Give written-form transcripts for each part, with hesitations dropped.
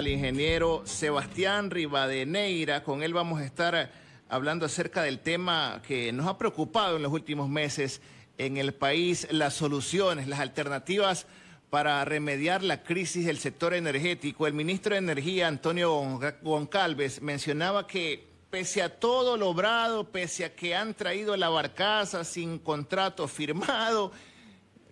al ingeniero Sebastián Rivadeneira. Con él vamos a estar hablando acerca del tema que nos ha preocupado en los últimos meses en el país, las soluciones, las alternativas para remediar la crisis del sector energético. El ministro de Energía, Antonio Goncalves, mencionaba que pese a todo logrado, pese a que han traído la barcaza sin contrato firmado,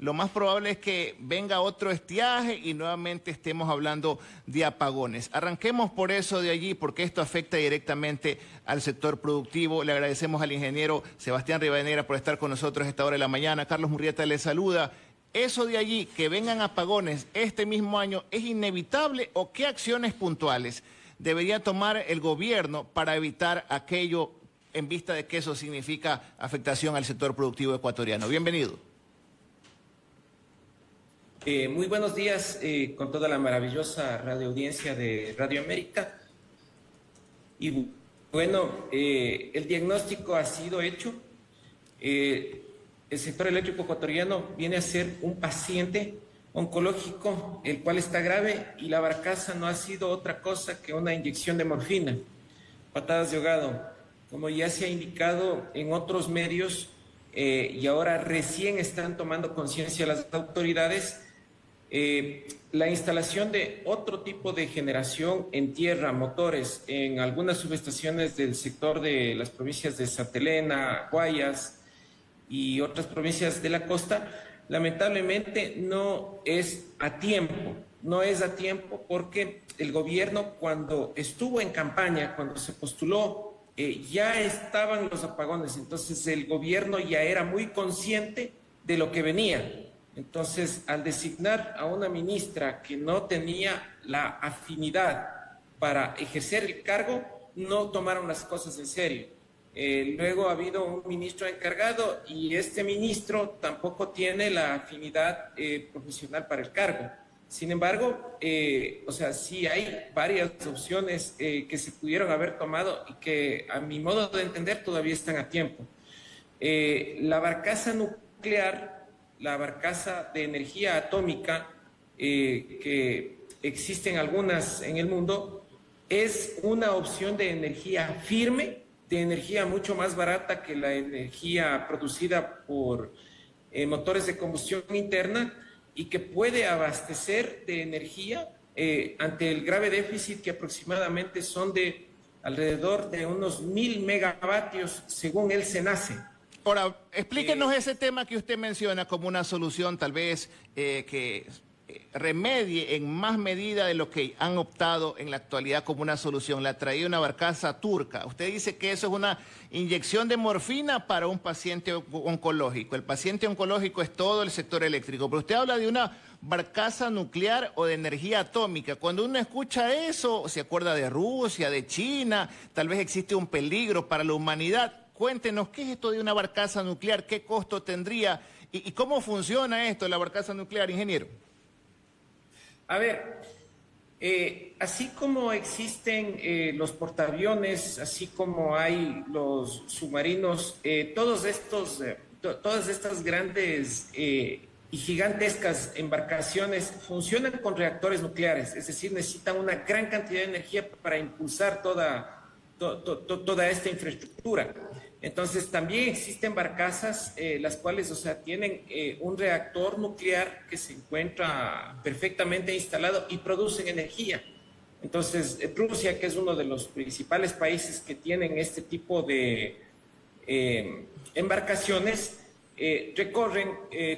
lo más probable es que venga otro estiaje y nuevamente estemos hablando de apagones. Arranquemos por eso de allí, porque esto afecta directamente al sector productivo. Le agradecemos al ingeniero Sebastián Rivadeneira por estar con nosotros a esta hora de la mañana. Carlos Murrieta le saluda. ¿Eso de allí, que vengan apagones este mismo año, es inevitable o qué acciones puntuales debería tomar el gobierno para evitar aquello en vista de que eso significa afectación al sector productivo ecuatoriano? Bienvenido. Muy buenos días con toda la maravillosa radioaudiencia de Radio América. Y bueno, el diagnóstico ha sido hecho. El sector eléctrico ecuatoriano viene a ser un paciente oncológico, el cual está grave, y la barcaza no ha sido otra cosa que una inyección de morfina, patadas de ahogado, como ya se ha indicado en otros medios, y ahora recién están tomando conciencia las autoridades. La instalación de otro tipo de generación en tierra, motores, en algunas subestaciones del sector de las provincias de Santa Elena, Guayas y otras provincias de la costa, lamentablemente no es a tiempo. No es a tiempo porque el gobierno, cuando estuvo en campaña, cuando se postuló, ya estaban los apagones. Entonces el gobierno ya era muy consciente de lo que venía. Entonces, al designar a una ministra que no tenía la afinidad para ejercer el cargo, no tomaron las cosas en serio. Luego ha habido un ministro encargado y este ministro tampoco tiene la afinidad profesional para el cargo. Sin embargo, sí hay varias opciones que se pudieron haber tomado y que, a mi modo de entender, todavía están a tiempo. La barcaza nuclear, la barcaza de energía atómica, que existen algunas en el mundo, es una opción de energía firme, de energía mucho más barata que la energía producida por motores de combustión interna, y que puede abastecer de energía ante el grave déficit que aproximadamente son de alrededor de unos 1000 megavatios según el SENACE. Ahora, explíquenos ese tema que usted menciona como una solución tal vez que remedie en más medida de lo que han optado en la actualidad como una solución. La traía una barcaza turca. Usted dice que eso es una inyección de morfina para un paciente oncológico. El paciente oncológico es todo el sector eléctrico, pero usted habla de una barcaza nuclear o de energía atómica. Cuando uno escucha eso, se acuerda de Rusia, de China, tal vez existe un peligro para la humanidad. Cuéntenos, ¿qué es esto de una barcaza nuclear? ¿Qué costo tendría? ¿Y cómo funciona esto de la barcaza nuclear, ingeniero? A ver, así como existen los portaaviones, así como hay los submarinos, todas estas grandes y gigantescas embarcaciones funcionan con reactores nucleares, es decir, necesitan una gran cantidad de energía para impulsar toda esta infraestructura. Entonces también existen barcazas las cuales, tienen un reactor nuclear que se encuentra perfectamente instalado y producen energía. Entonces Rusia, que es uno de los principales países que tienen este tipo de embarcaciones, recorren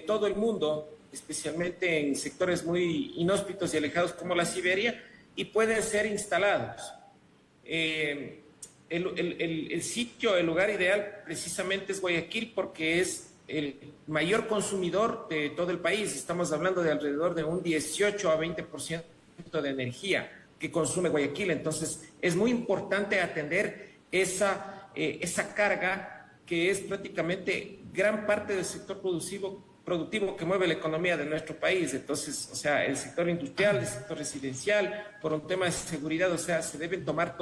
todo el mundo, especialmente en sectores muy inhóspitos y alejados como la Siberia, y pueden ser instalados. El sitio, el lugar ideal precisamente es Guayaquil, porque es el mayor consumidor de todo el país. Estamos hablando de alrededor de un 18 a 20% de energía que consume Guayaquil. Entonces es muy importante atender esa carga, que es prácticamente gran parte del sector productivo que mueve la economía de nuestro país. Entonces, el sector industrial, el sector residencial, por un tema de seguridad, se deben tomar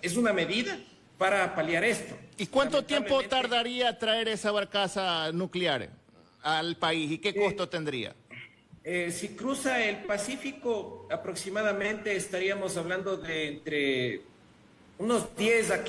es una medida para paliar esto. ¿Y cuánto tiempo tardaría traer esa barcaza nuclear al país y qué costo tendría? Si cruza el Pacífico, aproximadamente estaríamos hablando de entre unos 10 a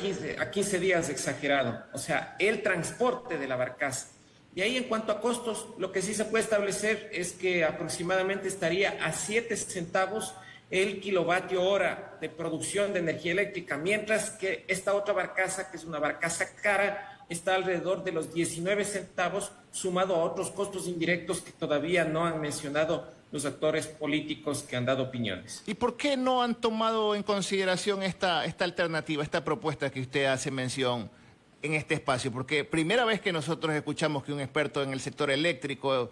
15 días exagerado, o sea, el transporte de la barcaza. Y ahí en cuanto a costos, lo que sí se puede establecer es que aproximadamente estaría a 7 centavos el kilovatio hora de producción de energía eléctrica, mientras que esta otra barcaza, que es una barcaza cara, está alrededor de los 19 centavos, sumado a otros costos indirectos que todavía no han mencionado los actores políticos que han dado opiniones. ¿Y por qué no han tomado en consideración esta alternativa, esta propuesta que usted hace mención en este espacio? Porque primera vez que nosotros escuchamos que un experto en el sector eléctrico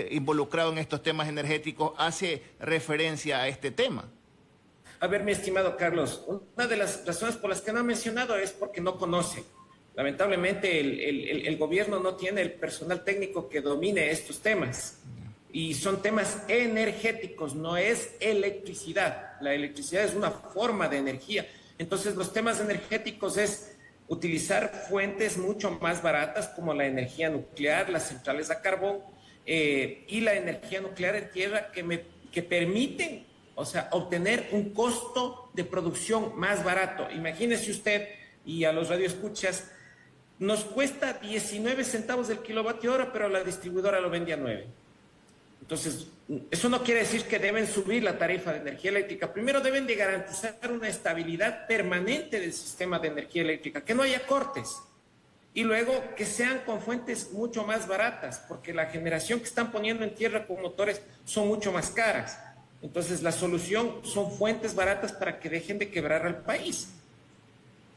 involucrado en estos temas energéticos hace referencia a este tema. A ver, mi estimado Carlos, una de las razones por las que no ha mencionado es porque no conoce. Lamentablemente el gobierno no tiene el personal técnico que domine estos temas. Y son temas energéticos, no es electricidad. La electricidad es una forma de energía. Entonces, los temas energéticos es utilizar fuentes mucho más baratas como la energía nuclear, las centrales a carbón y la energía nuclear en tierra que permiten, o sea, obtener un costo de producción más barato. Imagínese usted, y a los radioescuchas, nos cuesta 19 centavos del kilovatio hora, pero la distribuidora lo vende a 9. Entonces, eso no quiere decir que deben subir la tarifa de energía eléctrica. Primero deben de garantizar una estabilidad permanente del sistema de energía eléctrica, que no haya cortes. Y luego que sean con fuentes mucho más baratas, porque la generación que están poniendo en tierra con motores son mucho más caras. Entonces, la solución son fuentes baratas para que dejen de quebrar al país.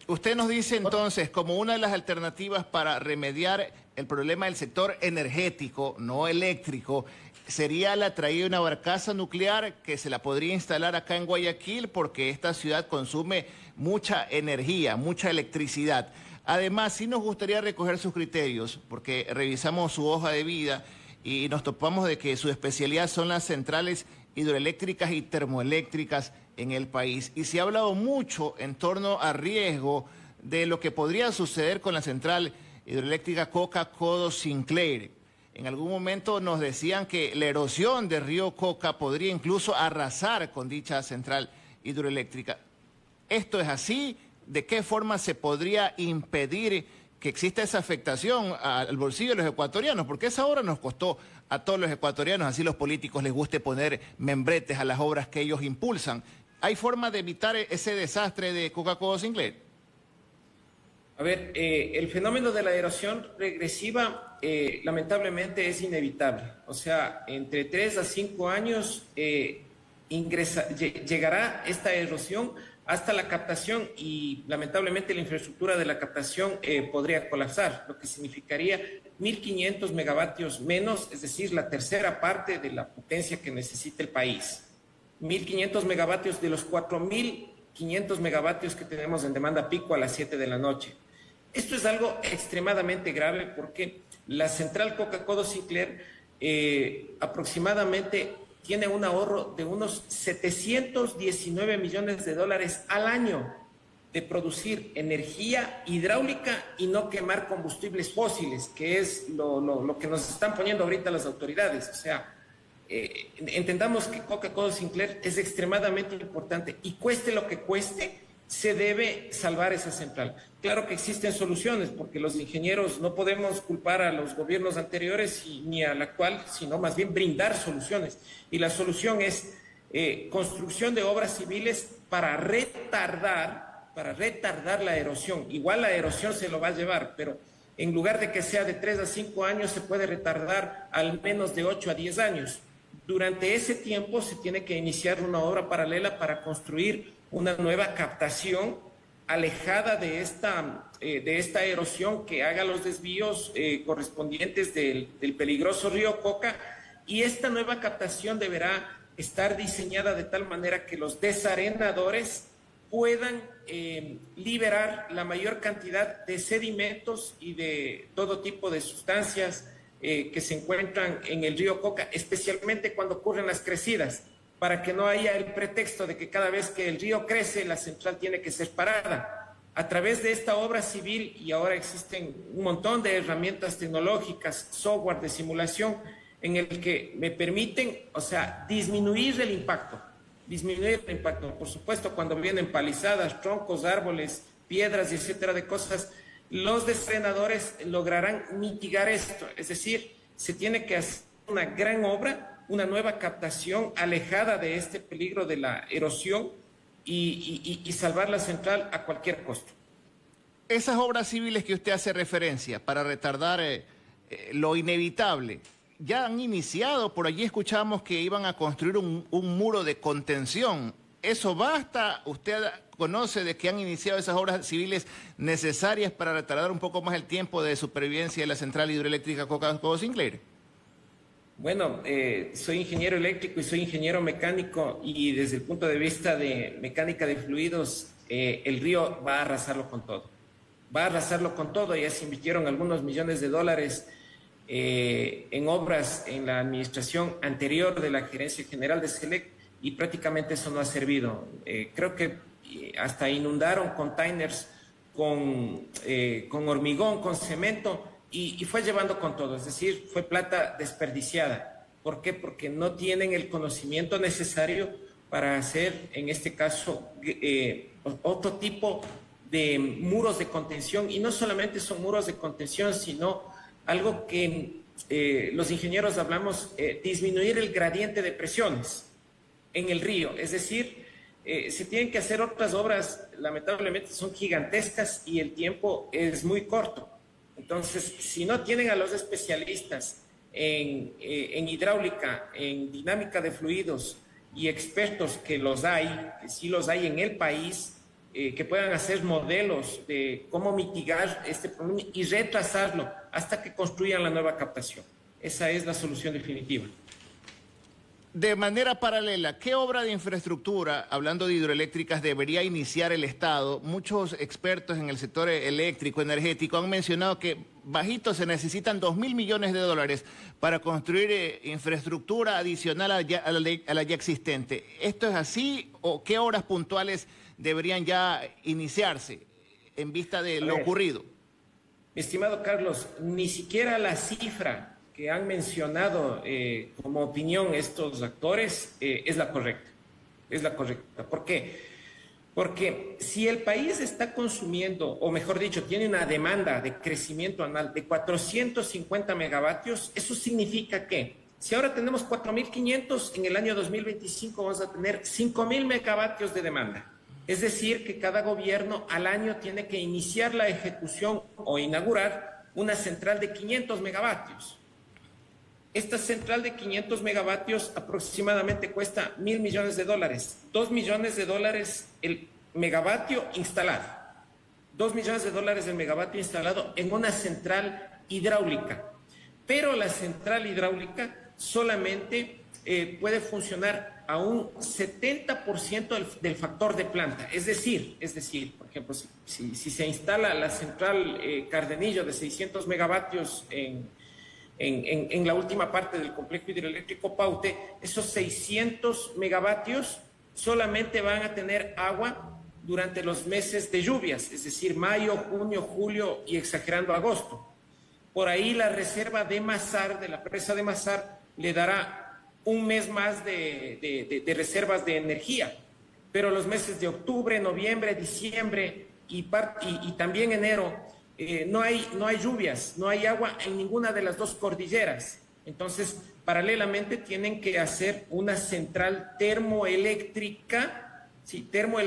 Usted nos dice entonces, como una de las alternativas para remediar el problema del sector energético, no eléctrico, sería la traída de una barcaza nuclear que se la podría instalar acá en Guayaquil porque esta ciudad consume mucha energía, mucha electricidad. Además, sí nos gustaría recoger sus criterios porque revisamos su hoja de vida y nos topamos de que su especialidad son las centrales hidroeléctricas y termoeléctricas en el país. Y se ha hablado mucho en torno a riesgo de lo que podría suceder con la central hidroeléctrica Coca-Codo-Sinclair. En algún momento nos decían que la erosión del río Coca podría incluso arrasar con dicha central hidroeléctrica. ¿Esto es así? ¿De qué forma se podría impedir que exista esa afectación al bolsillo de los ecuatorianos? Porque esa obra nos costó a todos los ecuatorianos, así los políticos les guste poner membretes a las obras que ellos impulsan. ¿Hay forma de evitar ese desastre de Coca-Codo-Sinclair? A ver, el fenómeno de la erosión regresiva lamentablemente es inevitable. O sea, entre 3 a 5 años llegará esta erosión hasta la captación y lamentablemente la infraestructura de la captación podría colapsar, lo que significaría 1.500 megavatios menos, es decir, la tercera parte de la potencia que necesita el país. 1.500 megavatios de los 4.500 megavatios que tenemos en demanda pico a las 7 de la noche. Esto es algo extremadamente grave porque la central Coca-Codo-Sinclair aproximadamente tiene un ahorro de unos 719 millones de dólares al año de producir energía hidráulica y no quemar combustibles fósiles, que es lo que nos están poniendo ahorita las autoridades. O sea, entendamos que Coca-Codo-Sinclair es extremadamente importante y cueste lo que cueste, se debe salvar esa central. Claro que existen soluciones, porque los ingenieros no podemos culpar a los gobiernos anteriores ni al actual, sino más bien brindar soluciones. Y la solución es construcción de obras civiles para retardar la erosión. Igual la erosión se lo va a llevar, pero en lugar de que sea de 3 a 5 años, se puede retardar al menos de 8 a 10 años. Durante ese tiempo se tiene que iniciar una obra paralela para construir una nueva captación alejada de esta erosión que haga los desvíos correspondientes del peligroso río Coca, y esta nueva captación deberá estar diseñada de tal manera que los desarenadores puedan liberar la mayor cantidad de sedimentos y de todo tipo de sustancias que se encuentran en el río Coca, especialmente cuando ocurren las crecidas, para que no haya el pretexto de que cada vez que el río crece, la central tiene que ser parada. A través de esta obra civil, y ahora existen un montón de herramientas tecnológicas, software de simulación, en el que me permiten, o sea, disminuir el impacto. Disminuir el impacto. Por supuesto, cuando vienen palizadas, troncos, árboles, piedras, etcétera, de cosas, los desfrenadores lograrán mitigar esto. Es decir, se tiene que hacer una gran obra, una nueva captación alejada de este peligro de la erosión y salvar la central a cualquier costo. Esas obras civiles que usted hace referencia para retardar lo inevitable, ya han iniciado. Por allí escuchamos que iban a construir un muro de contención. ¿Eso basta? ¿Usted conoce de que han iniciado esas obras civiles necesarias para retardar un poco más el tiempo de supervivencia de la central hidroeléctrica Coca-Cola-Sinclair? Bueno, soy ingeniero eléctrico y soy ingeniero mecánico, y desde el punto de vista de mecánica de fluidos, el río va a arrasarlo con todo. Va a arrasarlo con todo. Ya se invirtieron algunos millones de dólares en obras en la administración anterior de la Gerencia General de SELEC y prácticamente eso no ha servido. Creo que hasta inundaron containers con hormigón, con cemento, y fue llevando con todo. Es decir, fue plata desperdiciada. ¿Por qué? Porque no tienen el conocimiento necesario para hacer, en este caso, otro tipo de muros de contención. Y no solamente son muros de contención, sino algo que los ingenieros hablamos, disminuir el gradiente de presiones en el río. Es decir, se tienen que hacer otras obras, lamentablemente son gigantescas y el tiempo es muy corto. Entonces, si no tienen a los especialistas en hidráulica, en dinámica de fluidos y expertos, que los hay, que sí los hay en el país, que puedan hacer modelos de cómo mitigar este problema y retrasarlo hasta que construyan la nueva captación. Esa es la solución definitiva. De manera paralela, ¿qué obra de infraestructura, hablando de hidroeléctricas, debería iniciar el Estado? Muchos expertos en el sector eléctrico, energético, han mencionado que bajito se necesitan 2.000 millones de dólares para construir infraestructura adicional a la ya existente. ¿Esto es así o qué obras puntuales deberían ya iniciarse en vista de lo ocurrido? Mi estimado Carlos, ni siquiera la cifra que han mencionado como opinión estos actores es la correcta. Es la correcta. ¿Por qué? Porque si el país está consumiendo, o mejor dicho, tiene una demanda de crecimiento anual de 450 megavatios, eso significa que si ahora tenemos 4.500, en el año 2025 vamos a tener 5.000 megavatios de demanda. Es decir, que cada gobierno al año tiene que iniciar la ejecución o inaugurar una central de 500 megavatios. Esta central de 500 megavatios aproximadamente cuesta $1.000 millones, $2 millones el megavatio instalado, $2 millones el megavatio instalado en una central hidráulica. Pero la central hidráulica solamente puede funcionar a un 70% del factor de planta. Es decir, por ejemplo, si se instala la central Cardenillo de 600 megavatios en la última parte del complejo hidroeléctrico Paute, esos 600 megavatios solamente van a tener agua durante los meses de lluvias, es decir, mayo, junio, julio y exagerando agosto. Por ahí la reserva de Mazar, de la presa de Mazar, le dará un mes más de reservas de energía, pero los meses de octubre, noviembre, diciembre y también enero, no hay lluvias, no hay agua en ninguna de las dos cordilleras. Entonces, paralelamente tienen que hacer una central termoeléctrica, sí,